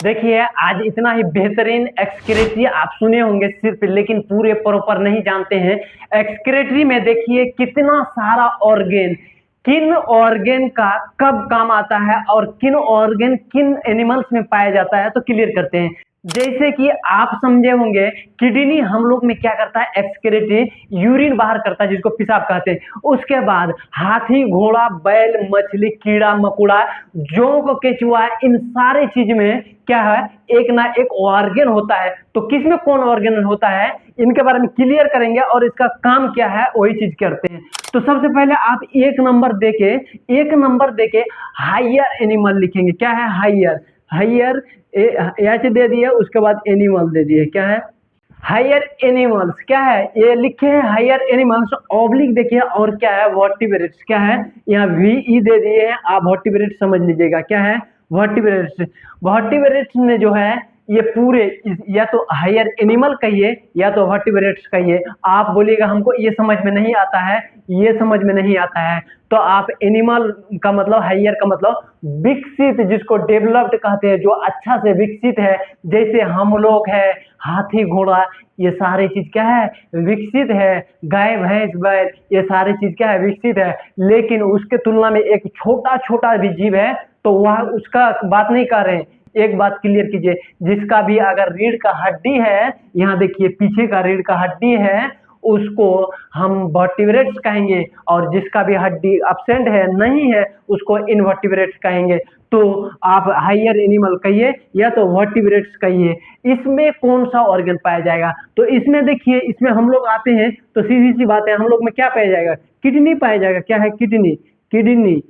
देखिए, आज इतना ही बेहतरीन एक्सक्रेटरी आप सुने होंगे सिर्फ, लेकिन पूरे प्रॉपर नहीं जानते हैं। एक्सक्रेटरी में देखिए कितना सारा ऑर्गेन, किन ऑर्गेन का कब काम आता है और किन ऑर्गेन किन एनिमल्स में पाया जाता है, तो क्लियर करते हैं। जैसे कि आप समझे होंगे, किडनी हम लोग में क्या करता है, एक्सक्रेटरी यूरिन बाहर करता है जिसको पेशाब कहते हैं। उसके बाद हाथी, घोड़ा, बैल, मछली, कीड़ा मकोड़ा, जोंक, केचुआ, इन सारे चीज में क्या है, एक ना एक ऑर्गन होता है। तो किसमें कौन ऑर्गन होता है, इनके बारे में क्लियर करेंगे और इसका काम क्या है वही चीज करते हैं। तो सबसे पहले आप एक नंबर देके हायर एनिमल लिखेंगे। क्या है, हायर। हायर एच दे दिए, उसके बाद एनिमल दे दिए। क्या है, हायर एनिमल्स। क्या है, ये लिखे हैं हायर एनिमल्स, ऑब्लिक देखिए, और क्या है, वर्टिब्रेट्स। क्या है, यहाँ वी ई दे दिए हैं, आप वर्टिब्रेट्स समझ लीजिएगा। क्या है, वर्टिब्रेट्स। वर्टिब्रेट्स में जो है ये पूरे या तो हायर एनिमल कहिए या तो वर्टिब्रेट्स कहिए। आप बोलिएगा हमको ये समझ में नहीं आता है, ये समझ में नहीं आता है, तो आप एनिमल का मतलब, हायर का मतलब विकसित, जिसको डेवलप्ड कहते हैं, जो अच्छा से विकसित है। जैसे हम लोग है, हाथी, घोड़ा, ये सारी चीज क्या है, विकसित है। गाय, भैंस, बैल, ये सारी चीज क्या है, विकसित है। लेकिन उसके तुलना में एक छोटा छोटा भी जीव है, तो वह उसका बात नहीं कर रहे हैं। एक बात क्लियर कीजिए, जिसका भी अगर रीढ़ का हड्डी है, यहाँ देखिए पीछे का रीढ़ का हड्डी है, उसको हम वर्टिब्रेट्स कहेंगे, और जिसका भी हड्डी अब्सेंट है, नहीं है, उसको इनवर्टिब्रेट्स कहेंगे। तो आप हायर एनिमल कहिए या तो वर्टिब्रेट्स कहिए। इसमें कौन सा ऑर्गन पाया जाएगा, तो इसमें देखिए, इसमें हम लोग आते हैं तो सीधी सी बात है, हम लोग में क्या पाया जाएगा, किडनी पाया जाएगा। क्या है, किडनी। किडनी।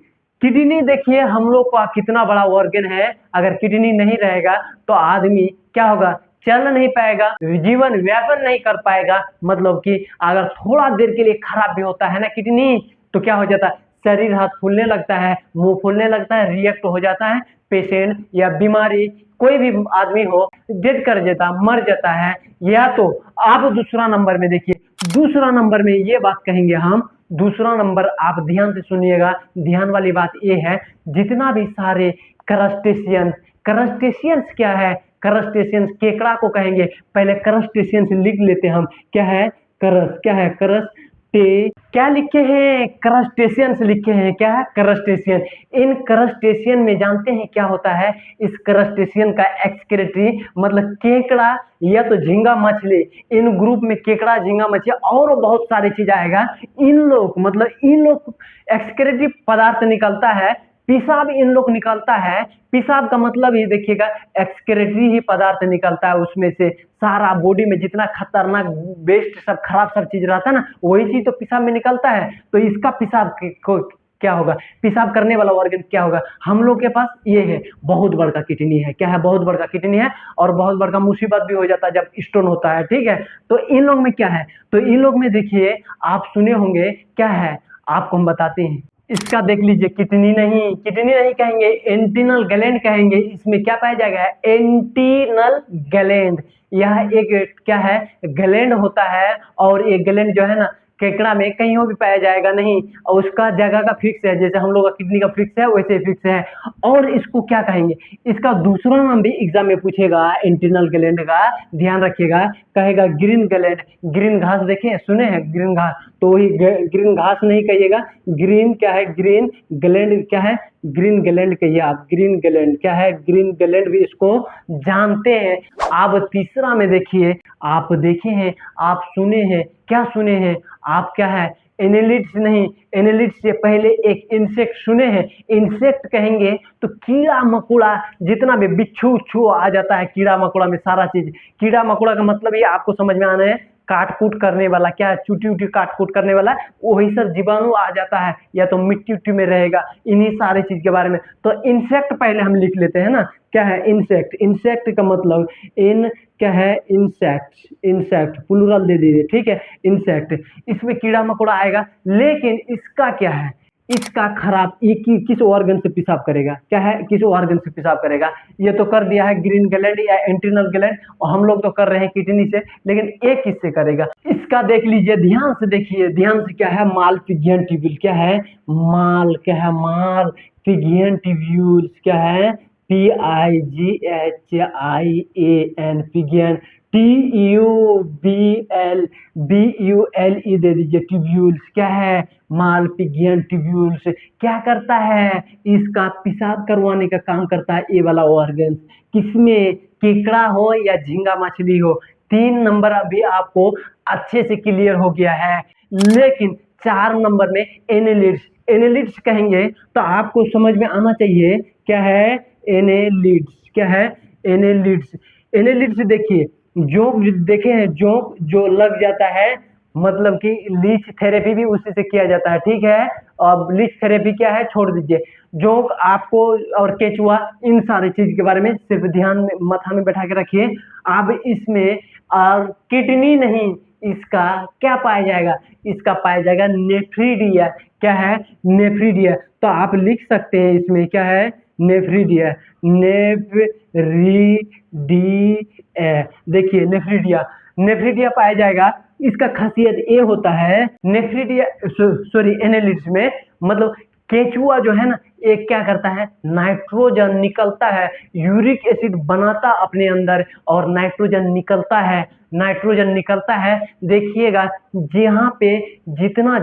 किडनी देखिए हम लोग का कितना बड़ा ऑर्गन है। अगर किडनी नहीं रहेगा तो आदमी क्या होगा, चल नहीं पाएगा, जीवन व्यापन नहीं कर पाएगा। मतलब कि अगर थोड़ा देर के लिए खराब भी होता है ना किडनी, तो क्या हो जाता है, शरीर हाथ फूलने लगता है, मुंह फूलने लगता है, रिएक्ट हो जाता है। पेशेंट या बीमारी कोई भी आदमी हो, डेड कर देता, मर जाता है। या तो आप दूसरा नंबर में देखिए, दूसरा नंबर में ये बात कहेंगे हम, दूसरा नंबर आप ध्यान से सुनिएगा। ध्यान वाली बात ये है, जितना भी सारे करस्टेशियंस, करस्टेशियंस क्या है, करस्टेशियंस केकड़ा को कहेंगे। पहले करस्टेशियंस लिख लेते हैं हम। क्या है, करस। क्या है, करस टे, क्या लिखे हैं, करस्टेशियंस लिखे हैं। क्या है, करस्टेशियन। इन करस्टेशियन में जानते हैं क्या होता है, इस करस्टेशियन का एक्सक्रेटरी मतलब केकड़ा या तो झींगा मछली, इन ग्रुप में केकड़ा, झींगा मछली और बहुत सारी चीज आएगा। इन लोग मतलब इन लोग एक्सक्रेटरी पदार्थ निकलता है, पेशाब इन लोग निकलता है। पेशाब का मतलब ही देखिएगा, एक्सक्रेटरी ही पदार्थ निकलता है, उसमें से सारा बॉडी में जितना खतरनाक वेस्ट सब खराब सब चीज रहता है ना, वही चीज तो पेशाब में निकलता है। तो इसका पेशाब को क्या होगा, पेशाब करने वाला ऑर्गन क्या होगा, हम लोग के पास ये है, बहुत बड़का किडनी है। क्या है, बहुत बड़का किडनी है, और बहुत बड़का मुसीबत भी हो जाता है जब स्टोन होता है। ठीक है, तो इन लोग में क्या है, तो इन लोग में देखिए, आप सुने होंगे, क्या है, आपको हम बताते हैं। इसका देख लीजिए, किडनी नहीं, किडनी नहीं कहेंगे, एंटीनल ग्लैंड कहेंगे। इसमें क्या पाया जाएगा, एंटीनल ग्लैंड। यह एक क्या है, ग्लैंड होता है, और ये ग्लैंड जो है ना, केकड़ा में कहीं भी पाया जाएगा नहीं, और उसका जगह का फिक्स है, जैसे हम लोग का किडनी का फिक्स है वैसे फिक्स है। और इसको क्या कहेंगे, इसका दूसरा नाम भी एग्जाम में पूछेगा, एंटीनल ग्लैंड का, ध्यान रखिएगा। कहेगा ग्रीन ग्लैंड। ग्रीन घास देखे सुने हैं, ग्रीन घास, तो वही ग्रीन घास नहीं कहिएगा, ग्रीन क्या है, ग्रीन ग्लैंड। क्या है, ग्रीन ग्लैंड कहिए आप, ग्रीन ग्लैंड। क्या है, ग्रीन ग्लैंड भी इसको जानते हैं। आप तीसरा में देखिए, आप देखे हैं, आप सुने हैं, क्या सुने हैं आप, क्या है, एनेलिड्स नहीं, एनेलिड्स से पहले एक इंसेक्ट सुने हैं। इंसेक्ट कहेंगे तो कीड़ा मकोड़ा, जितना भी बिच्छू उच्छू आ जाता है कीड़ा मकोड़ा में, सारा चीज। कीड़ा मकोड़ा का मतलब ये आपको समझ में आना है, काट कूट करने वाला। क्या है, चूटी उटी काट कूट करने वाला, वही सब जीवाणु आ जाता है, या तो मिट्टी उट्टी में रहेगा, इन्हीं सारे चीज के बारे में। तो इंसेक्ट पहले हम लिख लेते हैं ना। क्या है, इंसेक्ट। इंसेक्ट का मतलब इन, क्या है, इंसेक्ट, इंसेक्ट प्लूरल दे दीजिए। ठीक है, इंसेक्ट। इसमें कीड़ा मकोड़ा आएगा, लेकिन इसका क्या है, इसका खराब, ये किस ऑर्गन से पेशाब करेगा। क्या है, किस ऑर्गन से पेशाब करेगा, ये तो कर दिया है ग्रीन ग्लैंड या एंटीनल ग्लैंड, और हम लोग तो कर रहे हैं किडनी से, लेकिन एक किससे करेगा, इसका देख लीजिए, ध्यान से देखिए, ध्यान से। क्या है, माल पिजियन ट्यूब्यूल। क्या है, माल, क्या है, माल पिजियन ट्यूब्यूल्स। क्या है, PIGHIAN पिगियन, TUBLBULE दे दीजिए ट्यूब्यूल्स। क्या है? माल पिगियन ट्यूब्यूल्स क्या करता है? इसका पेशाब करवाने का काम करता है ये वाला ऑर्गन। किसमें? केकड़ा हो या झींगा मछली हो। 3 नंबर अभी आपको अच्छे से क्लियर हो गया है। लेकिन 4 नंबर में एनेलिड्स, एनेलिड्स कहेंगे तो आपको समझ में आना चाहिए क्या है एनेलिड्स। क्या है एनेलिड्स? एनेलिड्स देखिए, जोंक देखे हैं, जोंक जो लग जाता है, मतलब कि लीच थेरेपी भी उसी से किया जाता है। ठीक है, अब लीच थेरेपी क्या है छोड़ दीजिए। जोंक आपको और केचुआ इन सारी चीज के बारे में सिर्फ ध्यान में माथा में बैठा के रखिए। अब इसमें और किडनी नहीं, इसका क्या पाया जाएगा? इसका पाया जाएगा नेफ्रीडिया। क्या है? नेफ्रीडिया। तो आप लिख सकते हैं इसमें क्या है? Nephridia, nephridia. देखिए नेफ्रीडिया, नेफ्रीडिया पाया जाएगा। इसका खासियत ये होता है नेफ्रीडिया सॉरी एनालिट्स में, मतलब केचुआ जो है ना, ये क्या करता है? नाइट्रोजन निकलता है, यूरिक एसिड बनाता अपने अंदर और नाइट्रोजन निकलता है, नाइट्रोजन निकलता है। देखिएगा जहाँ पे जितना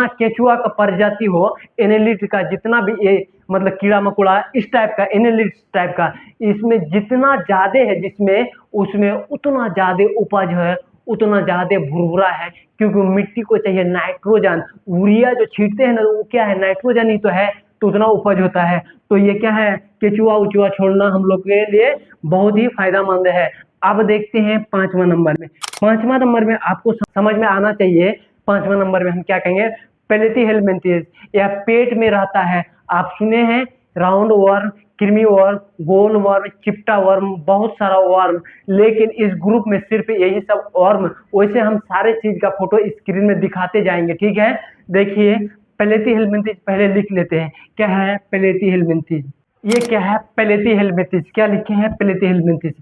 केचुआ का प्रजाति हो, एनालिट का जितना भी ये मतलब कीड़ा मकोड़ा इस टाइप का एनालिट टाइप का, इसमें जितना ज्यादा है जिसमें उसमें उतना ज्यादा उपज है, उतना ज्यादा भुरभुरा है। क्योंकि मिट्टी को चाहिए नाइट्रोजन। यूरिया जो छींटते हैं ना, वो क्या है? नाइट्रोजन ही तो है, तो उतना उपज होता है। तो ये क्या है? केचुआ उचुआ छोड़ना हम लोग के लिए बहुत ही फायदेमंद है। अब देखते हैं 5वां नंबर में। 5वां नंबर में आपको समझ में आना चाहिए। 5वां नंबर में हम क्या कहेंगे? प्लेटीहेल्मिन्थेस, यह पेट में रहता है। आप सुने हैं राउंड वर्म, कृमि वर्म, गोल वर्म, चिपटा वर्म, बहुत सारा वर्म, लेकिन इस ग्रुप में सिर्फ यही सब वर्म। वैसे हम सारे चीज का फोटो स्क्रीन में दिखाते जाएंगे। ठीक है, देखिए प्लेटीहेल्मिन्थेस पहले लिख लेते हैं। क्या है प्लेटीहेल्मिन्थेस? ये क्या है प्लेटीहेल्मिन्थेस? क्या लिखे हैं प्लेटीहेल्मिन्थेस?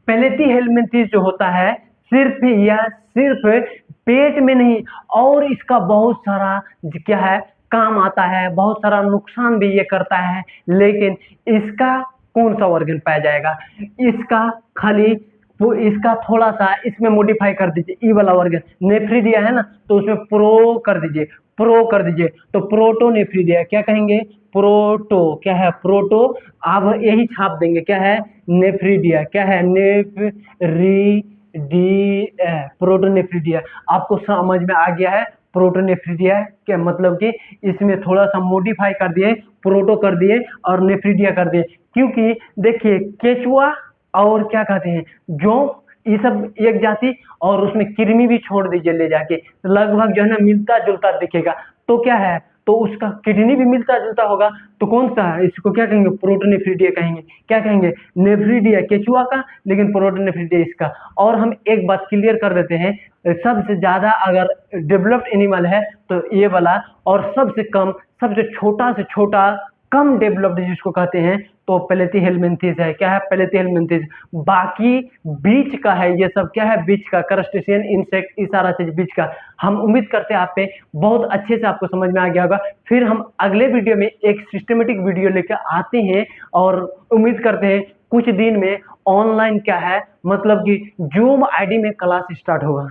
प्लेटीहेल्मिन्थेस जो होता है सिर्फ या सिर्फ पेट में नहीं, और इसका बहुत सारा क्या है काम आता है, बहुत सारा नुकसान भी ये करता है। लेकिन इसका कौन सा ऑर्गन पाया जाएगा? इसका खाली वो इसका थोड़ा सा इसमें मॉडिफाई कर दीजिए। ई वाला ऑर्गन नेफ्रीडिया है ना, तो उसमें प्रो कर दीजिए, प्रो कर दीजिए, तो प्रोटोनेफ्रीडिया। क्या कहेंगे? प्रोटो। क्या है? प्रोटो। अब यही छाप देंगे। क्या है? नेफ्रीडिया। क्या है? Nephridia, protonephridia. आपको समझ में आ गया है प्रोटोनेफ्रीडिया क्या मतलब कि इसमें थोड़ा सा मॉडिफाई कर दिए, प्रोटो कर दिए और नेफ्रीडिया कर दिए। क्योंकि देखिए केचुआ और क्या कहते हैं जो ये सब एक जाति, और उसमें कृमि भी छोड़ दीजिए ले जाके, लगभग जो है ना मिलता जुलता दिखेगा। तो क्या है? तो उसका किडनी भी मिलता जुलता होगा। तो कौन सा है? इसको क्या कहेंगे? प्रोटोनेफ्रीडिया कहेंगे। क्या कहेंगे? नेफ्रीडिया केचुआ का, लेकिन प्रोटोनेफ्रीडिया इसका। और हम एक बात क्लियर कर देते हैं, सबसे ज्यादा अगर डेवलप्ड एनिमल है तो ये वाला, और सबसे कम सबसे छोटा से छोटा कम डेवलप्ड जिसको कहते हैं तो प्लेटीहेल्मिन्थेस है। क्या है? प्लेटीहेल्मिन्थेस। बाकी बीच का है ये सब। क्या है? बीच का क्रस्टेशियन इंसेक्ट, ये सारा चीज बीच का। हम उम्मीद करते हैं आप पे बहुत अच्छे से आपको समझ में आ गया होगा। फिर हम अगले वीडियो में एक सिस्टमेटिक वीडियो लेकर आते हैं, और उम्मीद करते हैं कुछ दिन में ऑनलाइन क्या है मतलब कि जूम आईडी में क्लास स्टार्ट होगा।